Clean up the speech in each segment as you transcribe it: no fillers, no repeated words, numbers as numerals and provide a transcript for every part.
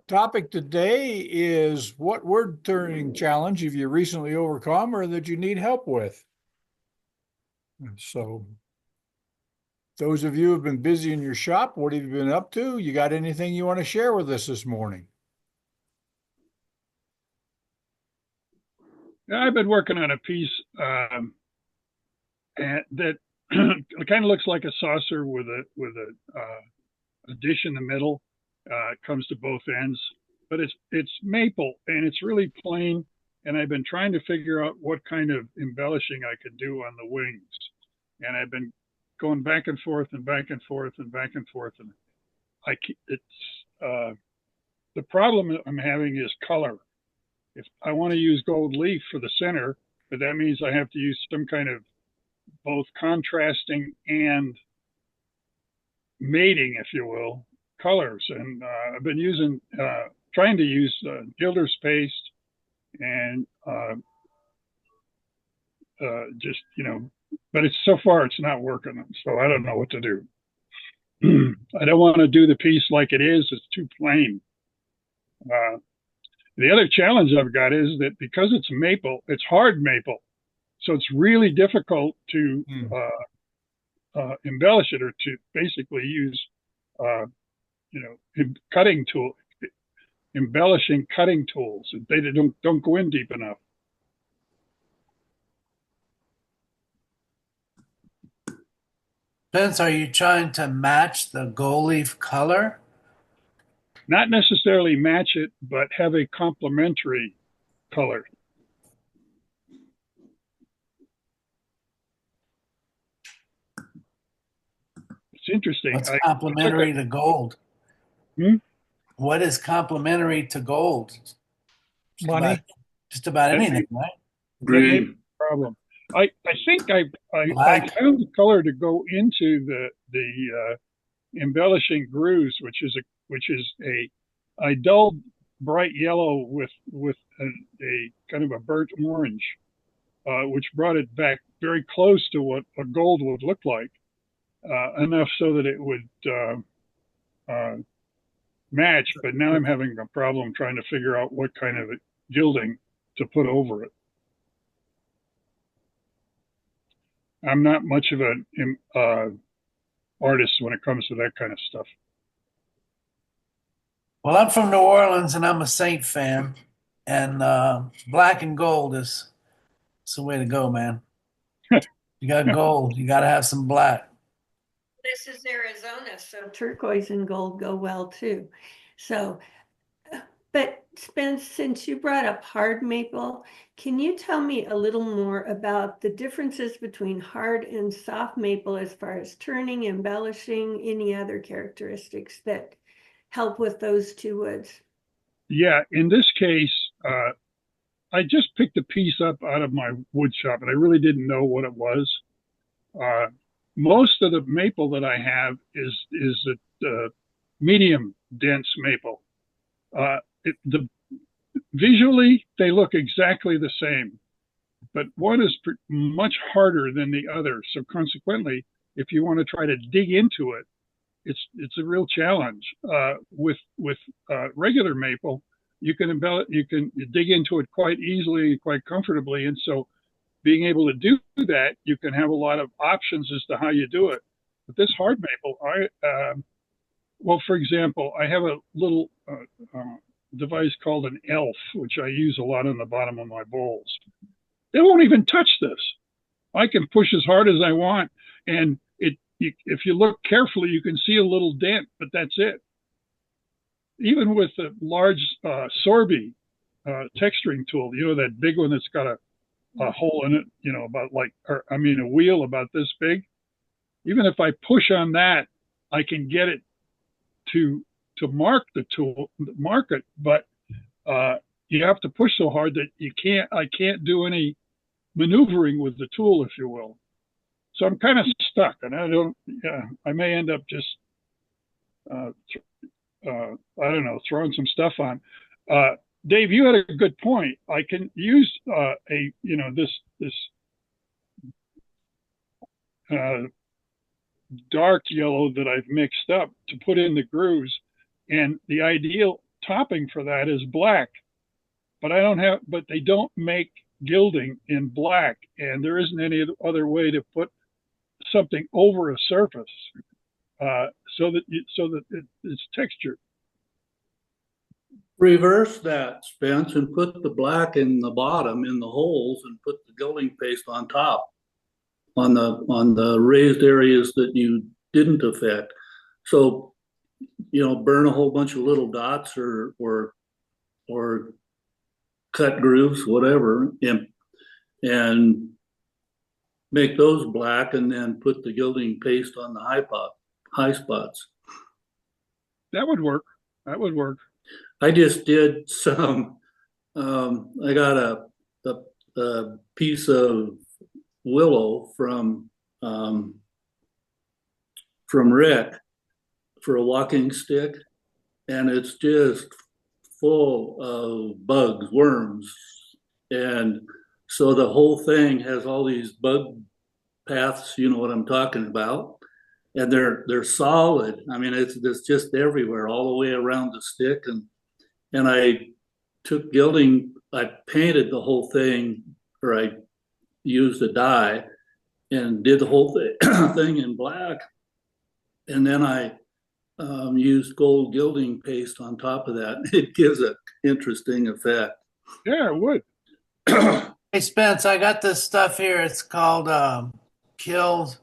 Topic today is what word turning challenge have you recently overcome or that you need help with? So, those of you who have been busy in your shop, what have you been up to? You got anything you want to share with us this morning? I've been working on a piece that kind of looks like a saucer with a dish in the middle. It comes to both ends, but it's maple and it's really plain. And I've been trying to figure out what kind of embellishing I could do on the wings. And I've been going back and forth and back and forth and back and forth. And it's the problem I'm having is color. If I want to use gold leaf for the center, but that means I have to use some kind of both contrasting and mating, if you will, colors. And I've been trying to use gilder's paste and just, but so far it's not working. So I don't know what to do. I don't want to do the piece like it is. It's too plain. The other challenge I've got is that because it's maple, it's hard maple. So it's really difficult to embellish it or to basically use, cutting tool, embellishing cutting tools. They don't go in deep enough. Vince, are you trying to match the gold leaf color? Not necessarily match it, but have a complementary color. It's interesting. What's complementary to gold? What is complementary to gold? Money. Just about anything, right? Green. Problem. I think I found the color to go into the embellishing grooves, which is a dull bright yellow with a kind of a burnt orange, which brought it back very close to what a gold would look like, enough so that it would match. But now I'm having a problem trying to figure out what kind of gilding to put over it. I'm not much of an artist when it comes to that kind of stuff. Well, I'm from New Orleans and I'm a Saint fan, and black and gold is the way to go, man. You got gold, you got to have some black. This is Arizona, so turquoise and gold go well too. So, but Spence, since you brought up hard maple, can you tell me a little more about the differences between hard and soft maple as far as turning, embellishing, any other characteristics that help with those two woods? Yeah, in this case, I just picked a piece up out of my wood shop, and I really didn't know what it was. Most of the maple that I have is a medium dense maple. Visually, they look exactly the same, but one is much harder than the other. So consequently, if you want to try to dig into it, it's a real challenge. With regular maple, you can dig into it quite easily, quite comfortably, and so being able to do that, you can have a lot of options as to how you do it. But this hard maple, well, for example, I have a little device called an elf, which I use a lot on the bottom of my bowls. They won't even touch this. I can push as hard as I want, and if you look carefully, you can see a little dent, but that's it. Even with the large Sorby texturing tool, that big one that's got a hole in it, about a wheel about this big. Even if I push on that, I can get it to mark it, but you have to push so hard that I can't do any maneuvering with the tool, if you will. So I'm kind of stuck, and I may end up just, I don't know, throwing some stuff on. Dave, you had a good point. I can use this dark yellow that I've mixed up to put in the grooves. And the ideal topping for that is black, but they don't make gilding in black, and there isn't any other way to put something over a surface so that it's textured. Reverse that, Spence, and put the black in the bottom in the holes and put the gilding paste on top on the raised areas that you didn't affect. So, burn a whole bunch of little dots or cut grooves, whatever, and make those black, and then put the gilding paste on the high spots. That would work. That would work. I just did some. I got a piece of willow from Rick for a walking stick, and it's just full of bugs, worms, and so the whole thing has all these bug paths. You know what I'm talking about, and they're solid. I mean, it's just everywhere, all the way around the stick, and I took gilding. I painted the whole thing, or I used a dye and did the whole thing in black, and then I used gold gilding paste on top of that. It gives an interesting effect. Yeah, it would. Hey, Spence, I got this stuff here. It's called Killed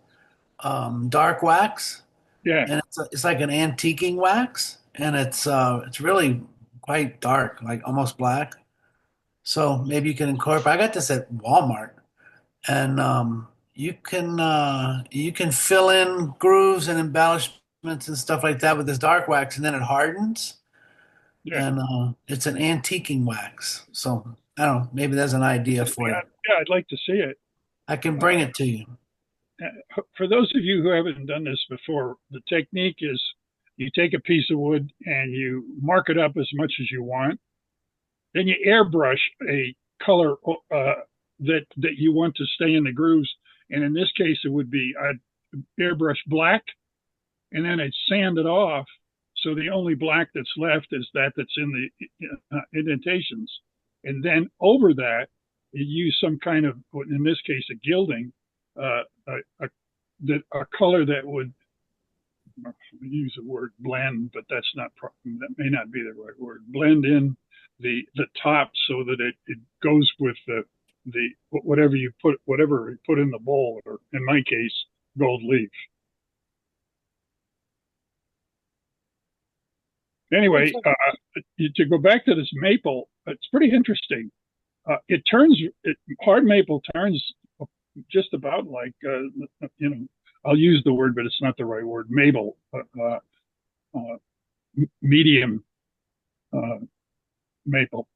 Dark Wax. Yeah. And it's like an antiquing wax, and it's really quite dark, like almost black. So maybe you can incorporate. I got this at Walmart, and you can fill in grooves and embellishments and stuff like that with this dark wax, and then it hardens. Yeah. And it's an antiquing wax. So I don't know. Maybe there's an idea for you. Yeah, I'd like to see it. I can bring it to you. For those of you who haven't done this before, the technique is you take a piece of wood and you mark it up as much as you want. Then you airbrush a color that you want to stay in the grooves. And in this case, it would be I'd airbrush black, and then I'd sand it off. So the only black that's left is that's in the indentations. And then over that, you use some kind of, in this case, a gilding, a color that would use the word blend, but that may not be the right word. Blend in the top so that it goes with the whatever you put in the bowl, or in my case, gold leaf. Anyway, to go back to this maple, it's pretty interesting. Hard maple turns just about like, I'll use the word, but it's not the right word, maple, medium maple.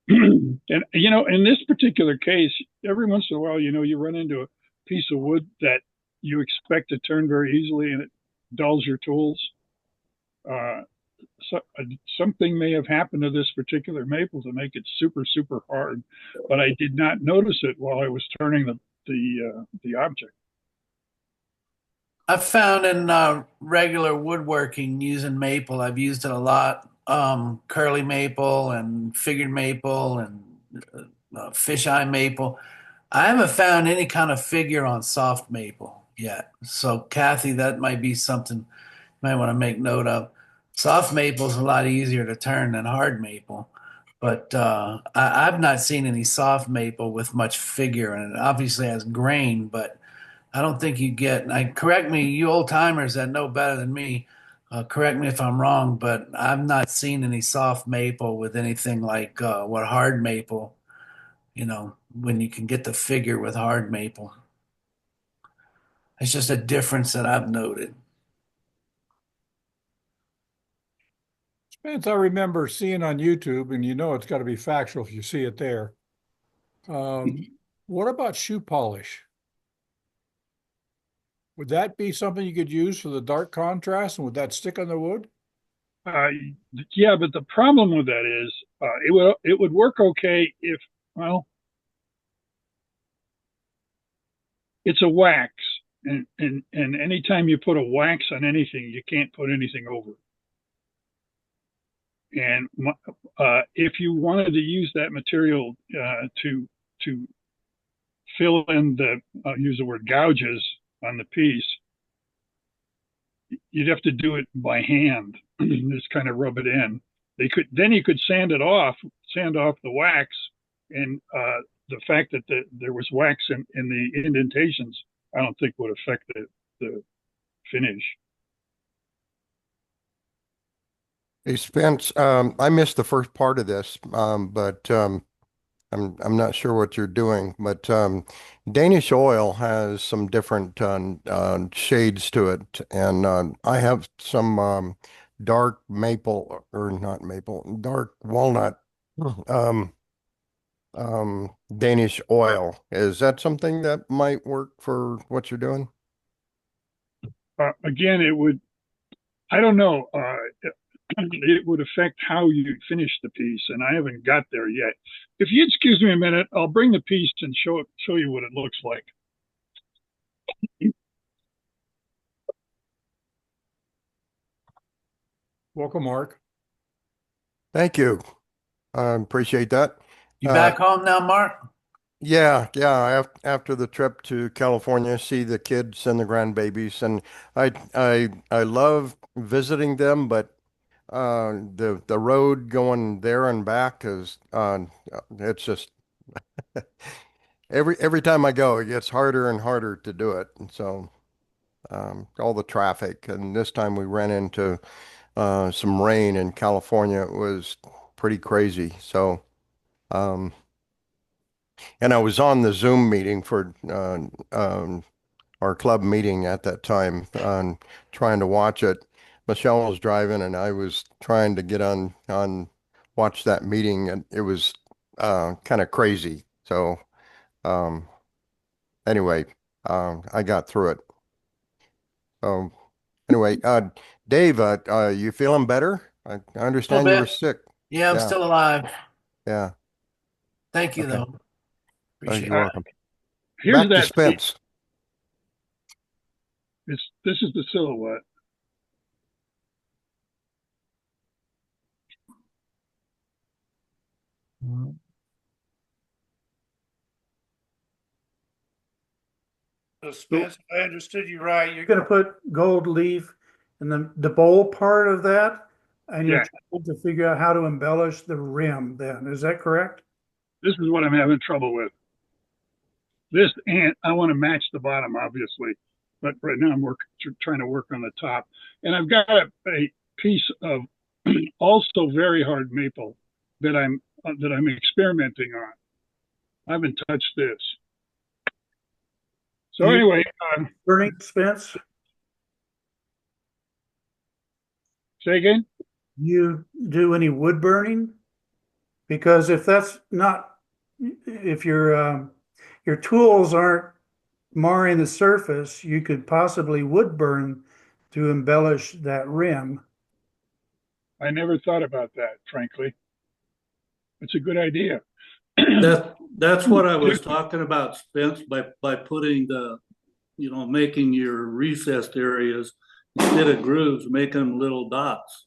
And, in this particular case, every once in a while, you run into a piece of wood that you expect to turn very easily, and it dulls your tools. So, something may have happened to this particular maple to make it super, super hard, but I did not notice it while I was turning the object. I've found in regular woodworking using maple, I've used it a lot. Curly maple and figured maple and fisheye maple. I haven't found any kind of figure on soft maple yet. So, Kathy, that might be something you might want to make note of. Soft maple is a lot easier to turn than hard maple, but I've not seen any soft maple with much figure, and it obviously has grain, but I don't think you get. Correct me, you old timers that know better than me. Correct me if I'm wrong, but I've not seen any soft maple with anything like what hard maple. When you can get the figure with hard maple, it's just a difference that I've noted. Spence, I remember seeing on YouTube, and it's got to be factual if you see it there. What about shoe polish? Would that be something you could use for the dark contrast, and would that stick on the wood? Yeah, but the problem with that is it would work okay if, well, it's a wax, and anytime you put a wax on anything, you can't put anything over. And if you wanted to use that material to fill in the use the word gouges on the piece, you'd have to do it by hand. Just kind of rub it in. You could sand off the wax, and the fact that there was wax in the indentations, I don't think would affect the finish. Hey Spence, I missed the first part of this, but I'm not sure what you're doing. But Danish oil has some different shades to it, and I have some dark maple, or not maple, dark walnut um, Danish oil. Is that something that might work for what you're doing? Again, it would. I don't know. It would affect how you finish the piece, and I haven't got there yet. If you excuse me a minute, I'll bring the piece and show you what it looks like. Welcome, Mark. Thank you. I appreciate that. You back home now, Mark? Yeah, yeah. After the trip to California, see the kids and the grandbabies, and I love visiting them, but the road going there and back is it's just every time I go, it gets harder and harder to do it. And so all the traffic, and this time we ran into some rain in California. It was pretty crazy. So. Um, And I was on the Zoom meeting for our club meeting at that time, trying to watch it. Michelle was driving, and I was trying to get on watch that meeting, and it was kind of crazy. So um, anyway, I got through it. So anyway, Dave, you feeling better? I A understand little you were bit. sick. Yeah, I'm Yeah, still alive. yeah. Thank you, Okay. though. Appreciate You're it. welcome. Here's Back to that piece. Spence. This is the silhouette. So Spence, if I understood you right, you're gonna put gold leaf in the bowl part of that, and you're Yeah, trying to figure out how to embellish the rim then, is that correct? this is what I'm having trouble with. This, and I want to match the bottom, obviously, but right now I'm trying to work on the top. And I've got a piece of also very hard maple that I'm experimenting on. I haven't touched this. So You- anyway, Burning, Spence, say again. you do any wood burning? Because if that's not, if your tools aren't marring the surface, you could possibly wood burn to embellish that rim. I never thought about that, frankly. It's a good idea. That's what I was talking about, Spence, by putting making your recessed areas instead of grooves, make them little dots.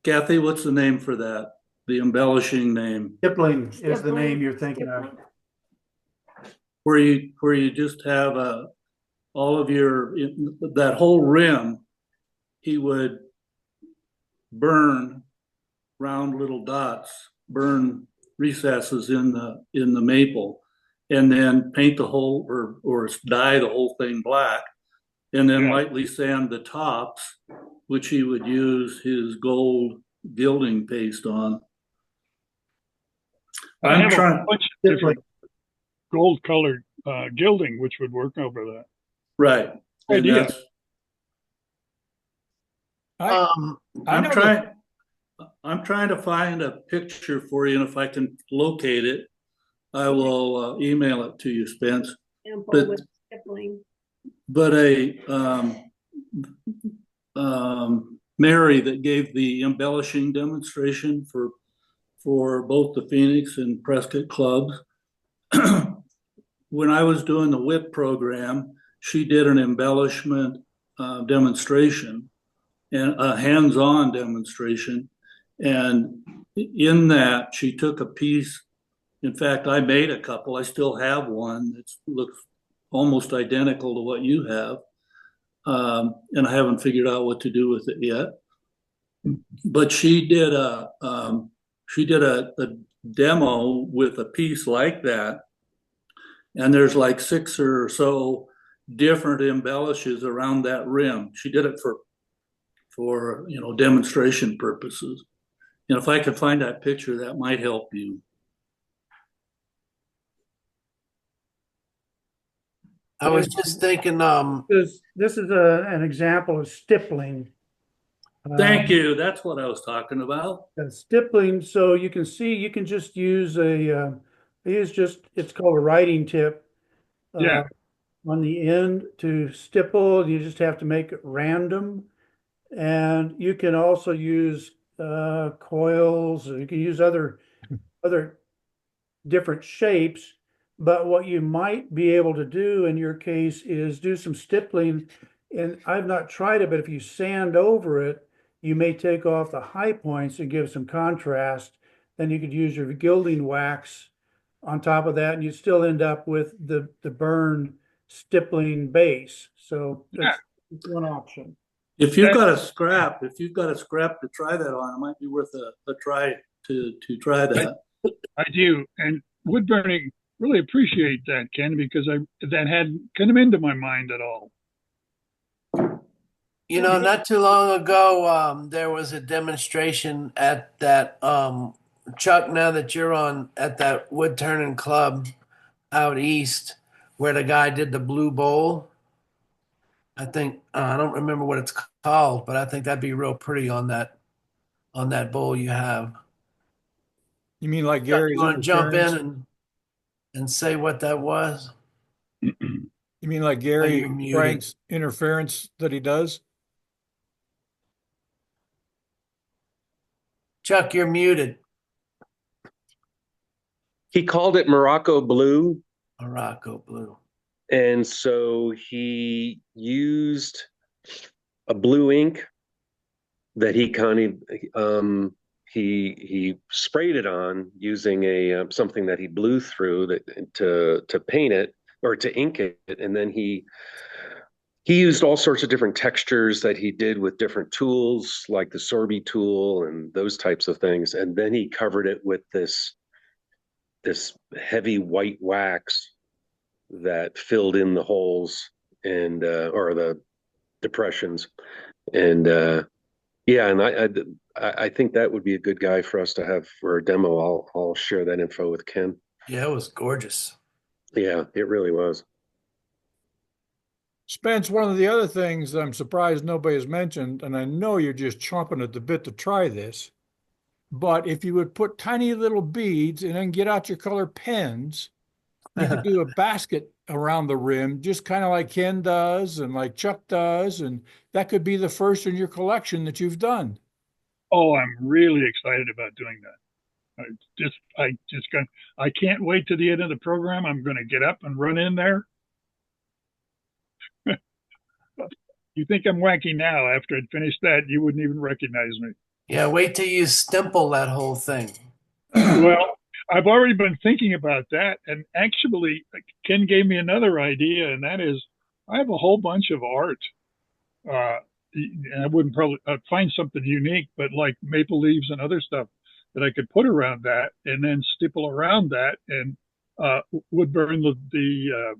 Kathy, what's the name for that? The embellishing name, Stippling is the name you're thinking of. where you just have all of that whole rim. He would burn round little dots, burn recesses in the maple, and then paint the whole or dye the whole thing black, and then lightly sand the tops, which he would use his gold gilding paste on. I I'm have trying a bunch of different gold colored gilding, which would work over that. right. And Idea. I I'm know trying. I'm trying to find a picture for you, and if I can locate it, I will email it to you, Spence. Sample But- with stippling. But Mary that gave the embellishing demonstration for both the Phoenix and Prescott clubs. When I was doing the WHIP program, she did an embellishment demonstration and a hands-on demonstration. And in that, she took a piece. In fact, I made a couple. I still have one that looks almost identical to what you have. And I haven't figured out what to do with it yet. But she did a demo with a piece like that. And there's like 6 or so different embellishes around that rim. She did it for demonstration purposes. And if I could find that picture, that might help you. I was just thinking, This is an example of stippling. Thank you. That's what I was talking about. Stippling, so you can see, you can just use it's called a writing tip. Yeah. On the end to stipple. You just have to make it random. And you can also use coils, you can use other different shapes. But what you might be able to do in your case is do some stippling. And I've not tried it, but if you sand over it, you may take off the high points and give some contrast. Then you could use your gilding wax on top of that, and you still end up with the burned stippling base. So that's one option. If you've got a scrap to try that on, it might be worth a try to try that. I do. And wood burning, really appreciate that, Ken, because that hadn't come into my mind at all. not too long ago, there was a demonstration at that, Chuck, now that you're on, at that wood turning club out east, where the guy did the blue bowl. I think, I don't remember what it's called, but I think that'd be real pretty on that bowl you have. You mean like Chuck, Gary's you want to jump interference? in and say what that was? You mean like you're Gary muted. Frank's interference that he does? Chuck, you're muted. He called it Morocco blue. Morocco blue. And so he used a blue ink that he kind of he sprayed it on using a something that he blew through that to paint it or to ink it, and then he used all sorts of different textures that he did with different tools like the Sorby tool and those types of things, and then he covered it with this heavy white wax that filled in the holes and or the depressions, and I think that would be a good guy for us to have for a demo. I'll share that info with Ken. Yeah, it was gorgeous. Yeah, it really was. Spence, one of the other things I'm surprised nobody has mentioned, and I know you're just chomping at the bit to try this, but if you would put tiny little beads and then get out your color pens, you could do a basket around the rim, just kind of like Ken does and like Chuck does, and that could be the first in your collection that you've done. Oh, I'm really excited about doing that. I can't wait to the end of the program. I'm going to get up and run in there. You think I'm wacky now? After I'd finished that, you wouldn't even recognize me. Yeah, wait till you stimple that whole thing. Well, I've already been thinking about that, and actually, Ken gave me another idea, and that is, I have a whole bunch of art. And I wouldn't probably find something unique, but like maple leaves and other stuff that I could put around that, and then stipple around that, and would burn the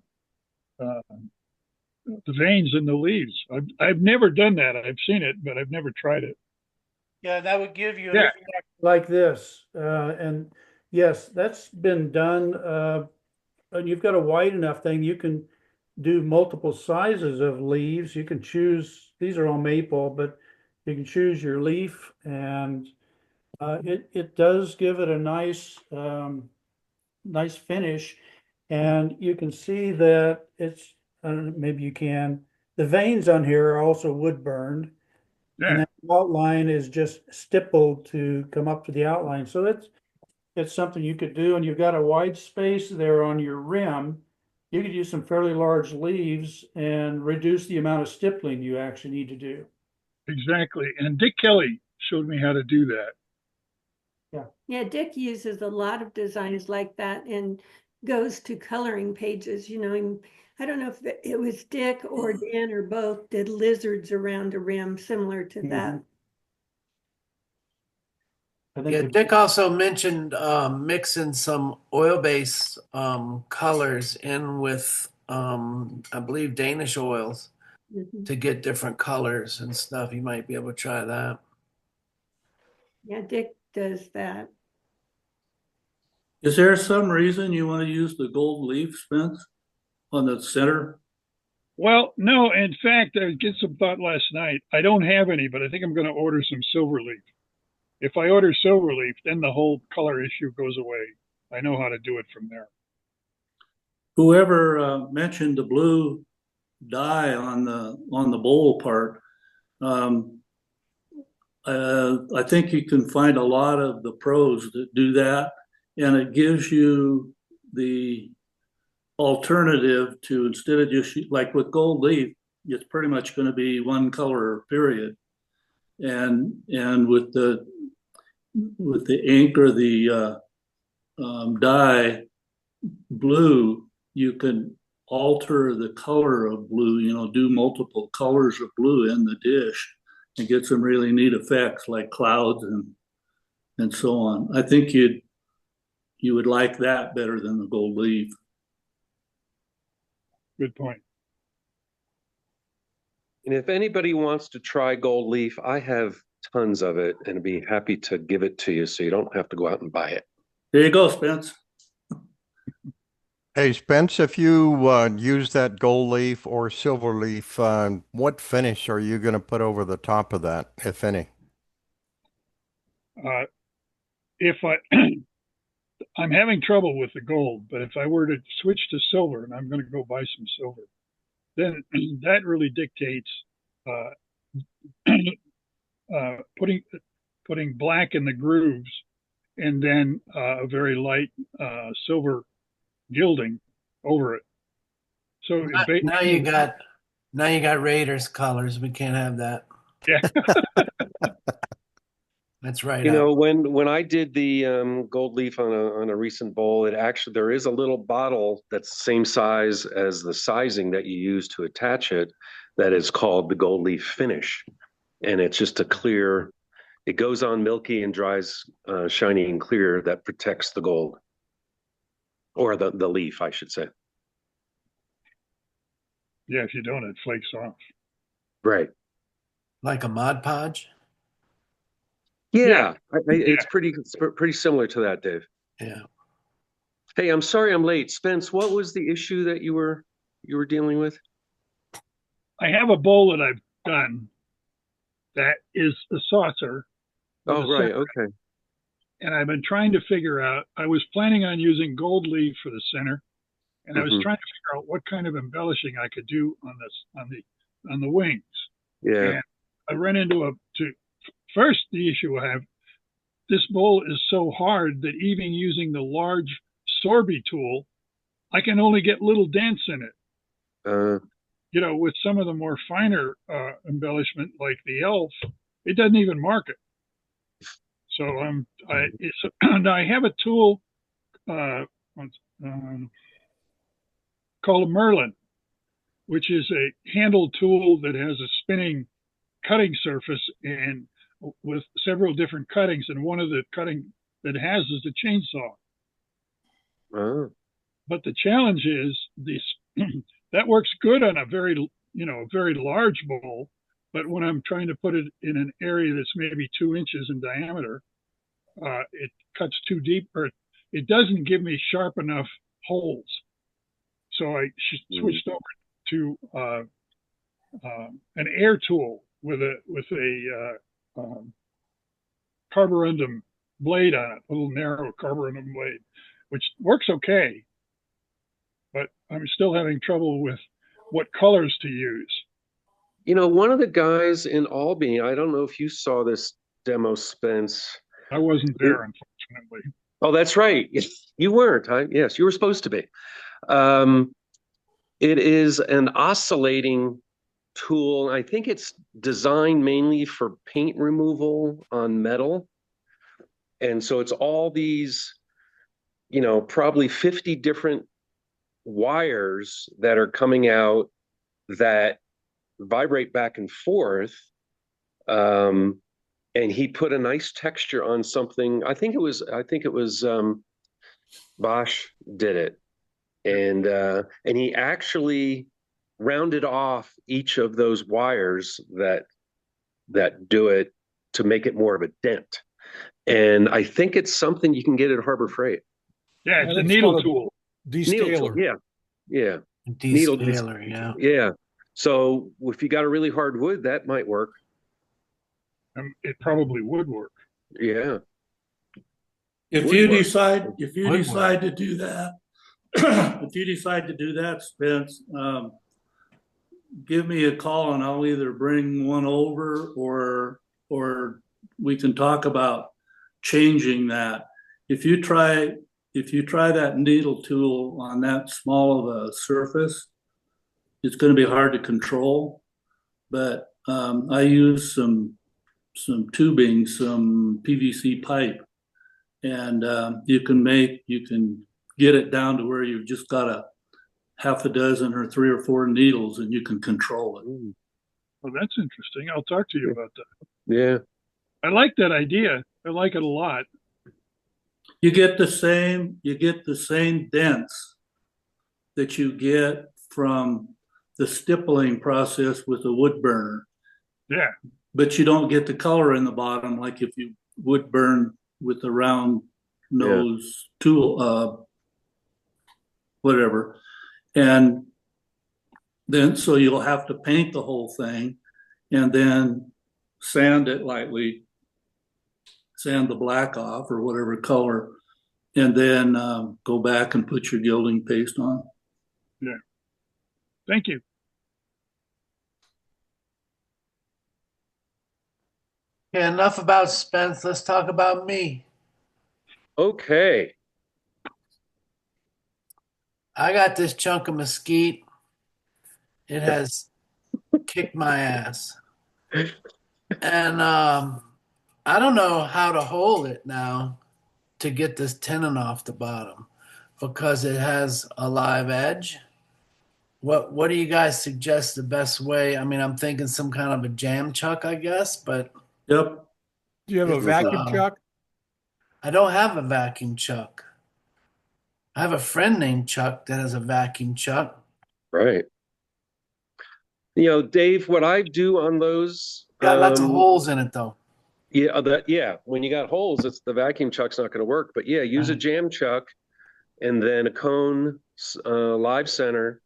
veins in the leaves. I've never done that. I've seen it, but I've never tried it. Yeah, that would give you an effect like this. And yes, that's been done. And you've got a wide enough thing, you can do multiple sizes of leaves. You can choose, these are all maple, but you can choose your leaf, and it does give it a nice nice finish. And you can see that it's maybe you can, the veins on here are also wood burned. Yeah. And the outline is just stippled to come up to the outline. So it's something you could do, and you've got a wide space there on your rim. You could use some fairly large leaves and reduce the amount of stippling you actually need to do. exactly. And Dick Kelly showed me how to do that. Yeah, Dick uses a lot of designs like that and goes to coloring pages. I don't know if it was Dick or Dan or both did lizards around a rim similar to that. I Yeah, think Dick also mentioned mixing some oil-based colors in with, I believe, Danish oils Mhm. to get different colors and stuff. You might be able to try that. Yeah, Dick does that. Is there some reason you want to use the gold leaf, Spence, on the center? Well, no, in fact, I did some thought last night. I don't have any, but I think I'm going to order some silver leaf. If I order silver leaf, then the whole color issue goes away. I know how to do it from there. Whoever mentioned the blue dye on the bowl part, I think you can find a lot of the pros that do that, and it gives you the alternative to, instead of just like with gold leaf, it's pretty much going to be one color period, and with the ink or the dye blue, you can alter the color of blue, do multiple colors of blue in the dish and get some really neat effects like clouds and so on. I think you would like that better than the gold leaf. Good point. And if anybody wants to try gold leaf, I have tons of it and I'd be happy to give it to you so you don't have to go out and buy it. There you go, Spence. Hey, Spence, if you use that gold leaf or silver leaf, what finish are you going to put over the top of that, if any? If I'm having trouble with the gold, but if I were to switch to silver, and I'm going to go buy some silver, then that really dictates putting black in the grooves and then a very light silver gilding over it. So Now you got Raiders colors. We can't have that. yeah, That's right. You know, when I did the gold leaf on a recent bowl, it actually there is a little bottle that's the same size as the sizing that you use to attach it, that is called the gold leaf finish, and it's just a clear. It goes on milky and dries shiny and clear that protects the gold, or the leaf, I should say. yeah. If you don't, it flakes off. Right. Like a Mod Podge. Yeah, it's pretty similar to that, Dave. Yeah. Hey, I'm sorry I'm late. Spence, what was the issue that you were dealing with? I have a bowl that I've done that is a saucer. Oh, right. Okay. And I've been trying to figure out. I was planning on using gold leaf for the center, and I was trying to figure out what kind of embellishing I could do on the wings. Yeah. And I ran into first, the issue I have, this bowl is so hard that even using the large Sorby tool, I can only get little dents in it. With some of the more finer embellishment like the elf, it doesn't even mark it. So I have a tool called a Merlin, which is a handled tool that has a spinning cutting surface and with several different cuttings, and one of the cutting that it has is a chainsaw. Oh. But the challenge is this that works good on a very large bowl, but when I'm trying to put it in an area that's maybe 2 inches in diameter, it cuts too deep, or it doesn't give me sharp enough holes. So I switched over to an air tool with a carborundum blade on it, a little narrow carborundum blade, which works okay, but I'm still having trouble with what colors to use. One of the guys in Albany, I don't know if you saw this demo, Spence. I wasn't there, unfortunately. Oh, that's right. You weren't, huh? Yes, you were supposed to be. It is an oscillating tool. I think it's designed mainly for paint removal on metal. And so it's all these, probably 50 different wires that are coming out that vibrate back and forth. And he put a nice texture on something. I think it was Bosch did it. And he actually rounded off each of those wires that do it to make it more of a dent. And I think it's something you can get at Harbor Freight. Yeah, it's And a it's needle called a tool. Needle tool, descaler. yeah. Descaler, yeah. Yeah. So if you got a really hard wood, that might work. It probably would work. Yeah. If you Woodwork. decide to do that, if you decide to do that, Spence, give me a call and I'll either bring one over or we can talk about changing that. If you try that needle tool on that small of a surface, it's going to be hard to control. But I use some tubing, some PVC pipe, and you can get it down to where you've just got a half a dozen or 3 or 4 needles, and you can control it. Well, that's interesting. I'll talk to you about that. Yeah. I like that idea. I like it a lot. You get the same dents that you get from the stippling process with a wood burner. Yeah. But you don't get the color in the bottom like if you would burn with a round nose tool, whatever. And then, so you'll have to paint the whole thing and then sand it lightly, sand the black off or whatever color, and then go back and put your gilding paste on. Yeah. Thank you. Okay, enough about Spence. Let's talk about me. Okay. I got this chunk of mesquite. It has kicked my ass. And I don't know how to hold it now to get this tenon off the bottom because it has a live edge. What do you guys suggest the best way? I mean, I'm thinking some kind of a jam chuck, I guess, but Yep. Do you have a It's, vacuum chuck? I don't have a vacuum chuck. I have a friend named Chuck that has a vacuum chuck. Right. Dave, what I do on those Got lots of holes in it though. Yeah, when you got holes, it's the vacuum chuck's not going to work. But yeah, use a jam chuck and then a cone live center,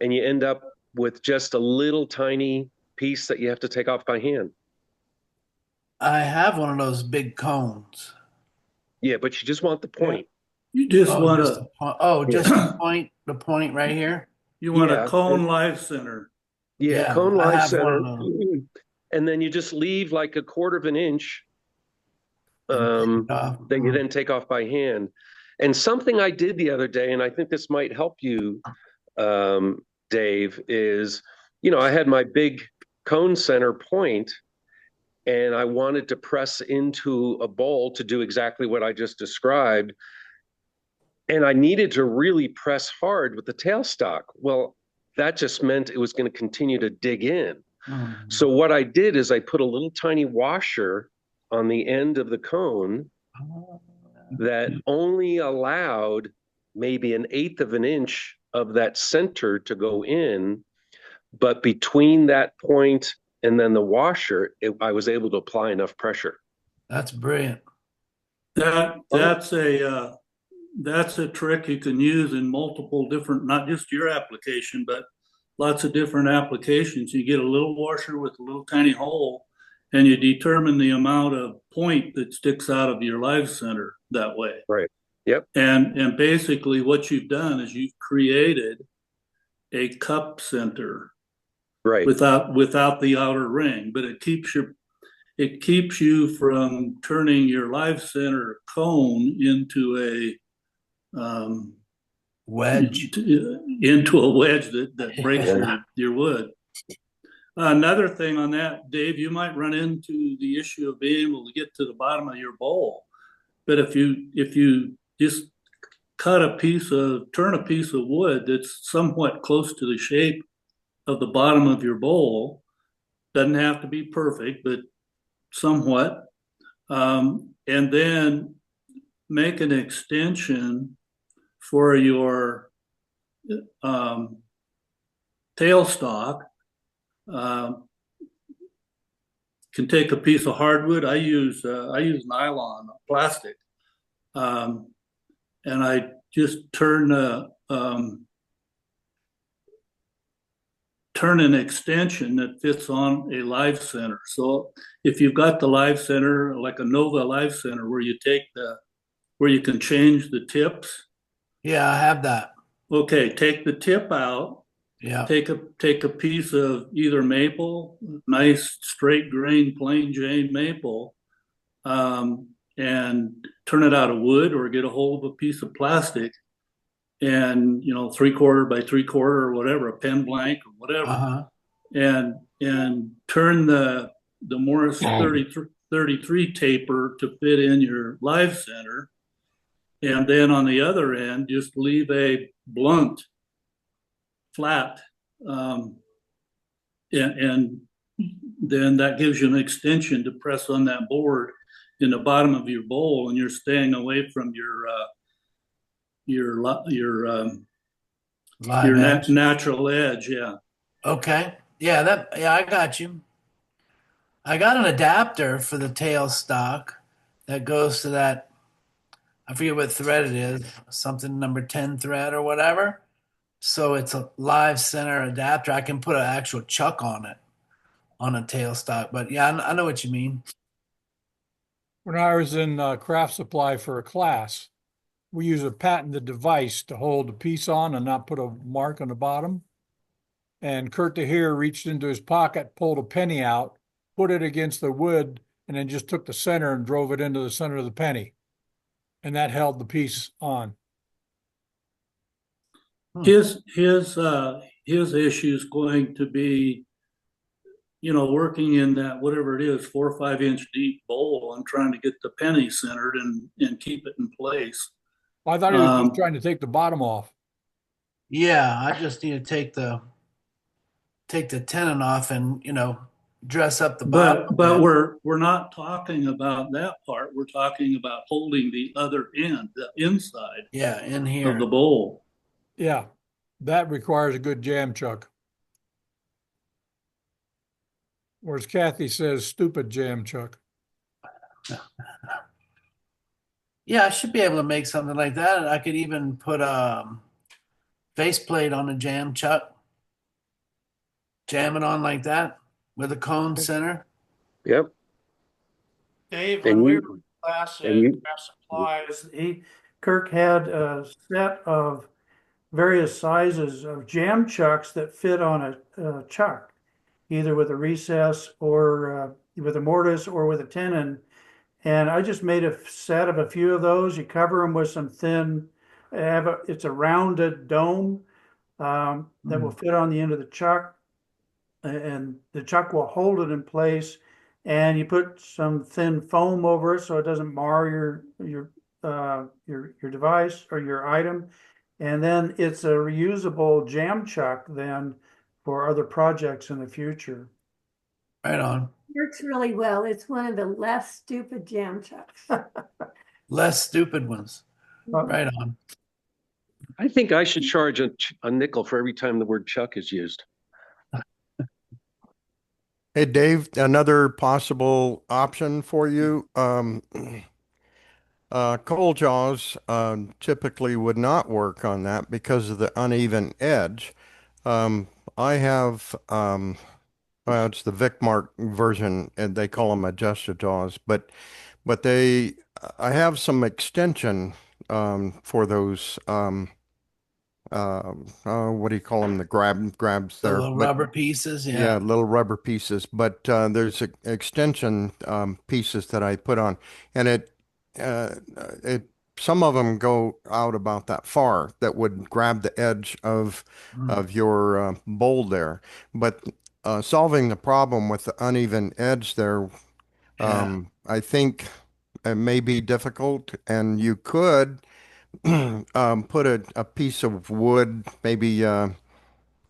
and you end up with just a little tiny piece that you have to take off by hand. I have one of those big cones. Yeah, but you just want the point. You just want just the point right here. You want a cone live center. Yeah, cone live center. And then you just leave like a quarter of an inch that you then take off by hand. And something I did the other day, and I think this might help you, Dave, is, I had my big cone center point and I wanted to press into a bowl to do exactly what I just described. And I needed to really press hard with the tailstock. Well, that just meant it was going to continue to dig in. So what I did is I put a little tiny washer on the end of the cone that only allowed maybe 1/8 of an inch of that center to go in. But between that point and then the washer, I was able to apply enough pressure. That's brilliant. That's a trick you can use in multiple different, not just your application, but lots of different applications. You get a little washer with a little tiny hole and you determine the amount of point that sticks out of your live center that way. Right. Yep. And basically what you've done is you've created a cup center. Right. Without the outer ring, but it keeps you from turning your live center cone into a wedge that breaks your wood. Another thing on that, Dave, you might run into the issue of being able to get to the bottom of your bowl. But if you just turn a piece of wood that's somewhat close to the shape of the bottom of your bowl, doesn't have to be perfect, but somewhat, and then make an extension for your tailstock. Can take a piece of hardwood. I use nylon plastic, and I just turn an extension that fits on a live center. So if you've got the live center, like a Nova live center, where you can change the tips. Yeah, I have that. Okay, take the tip out. Yeah. Take a piece of either maple, nice straight grain plain Jane maple, and turn it out of wood, or get a hold of a piece of plastic, and 3/4 by 3/4 or whatever, a pen blank or whatever, and turn the Morris 33 taper to fit in your live center, and then on the other end just leave a blunt flat, and then that gives you an extension to press on that board in the bottom of your bowl, and you're staying away from your natural edge. Yeah. Okay. Yeah, I got you. I got an adapter for the tailstock that goes to that. I forget what thread it is, something number 10 thread or whatever. So it's a live center adapter. I can put an actual chuck on it, on a tailstock. But yeah, I know what you mean. When I was in craft supply for a class, we use a patented device to hold the piece on and not put a mark on the bottom. And Kurt DeHeer reached into his pocket, pulled a penny out, put it against the wood, and then just took the center and drove it into the center of the penny. And that held the piece on. His issue is going to be, working in that, whatever it is, 4 or 5 inch deep bowl and trying to get the penny centered and keep it in place. Well, I thought he was just trying to take the bottom off. Yeah, I just need to take the tenon off and dress up the bottom. But we're not talking about that part. We're talking about holding the other end, the inside. Yeah, in here of the bowl. Yeah, that requires a good jam chuck. Whereas Kathy says, stupid jam chuck. Yeah, I should be able to make something like that. I could even put a faceplate on a jam chuck. Jam it on like that with a cone center. Yep. Dave, when we were in class in craft supplies, Kirk had a set of various sizes of jam chucks that fit on a chuck, either with a recess or with a mortise or with a tenon. And I just made a set of a few of those. You cover them with some thin, it's a rounded dome that will fit on the end of the chuck, and the chuck will hold it in place. And you put some thin foam over it so it doesn't mar your device or your item. And then it's a reusable jam chuck then for other projects in the future. Right on. Works really well. It's one of the less stupid jam chucks. Less stupid ones. Right on. I think I should charge a nickel for every time the word chuck is used. Hey, Dave, another possible option for you. Coal jaws typically would not work on that because of the uneven edge. I have, well, it's the Vicmark version, and they call them adjusted jaws, but I have some extension for those. What do you call them? The grabs The there. little rubber pieces, yeah. Yeah, little rubber pieces. But there's extension pieces that I put on, and it some of them go out about that far that would grab the edge of your bowl there. But solving the problem with the uneven edge there, Yeah. I think it may be difficult, and you could put a piece of wood, maybe uh,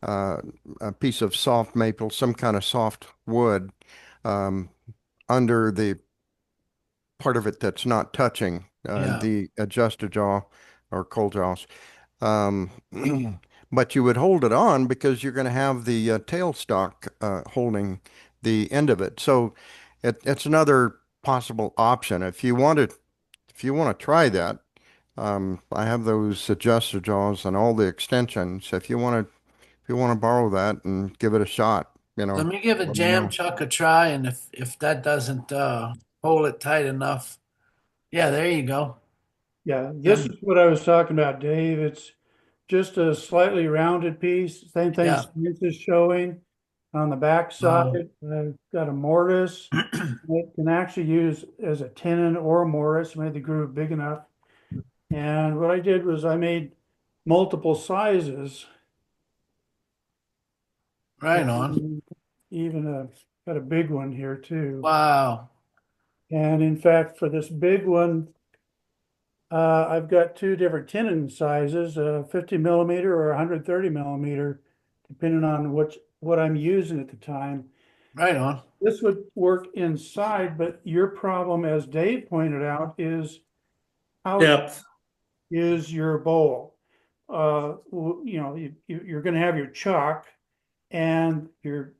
a piece of soft maple, some kind of soft wood, um, under the part of it that's not touching Yeah. the adjuster jaw or cold jaws. Um, but you would hold it on because you're going to have the tailstock holding the end of it. So it's another possible option if you want to try that. I have those adjuster jaws and all the extensions. If you want to borrow that and give it a shot, Let me give a let me jam know. chuck a try, and if that doesn't hold it tight enough, yeah, there you go. Yeah, Yeah. this is what I was talking about, Dave. It's just a slightly rounded piece. Same thing Yeah. Smith is showing on the back side. I've got a mortise. It can actually use as a tenon or a mortise, made the groove big enough. And what I did was I made multiple sizes. Right on. And even got a big one here too. Wow. And in fact, for this big one, I've got two different tenon sizes, 50 millimeter or 130 millimeter, depending on what I'm using at the time. Right on. This would work inside, but your problem, as Dave pointed out, is how Depth. is your bowl. You're going to have your chuck and your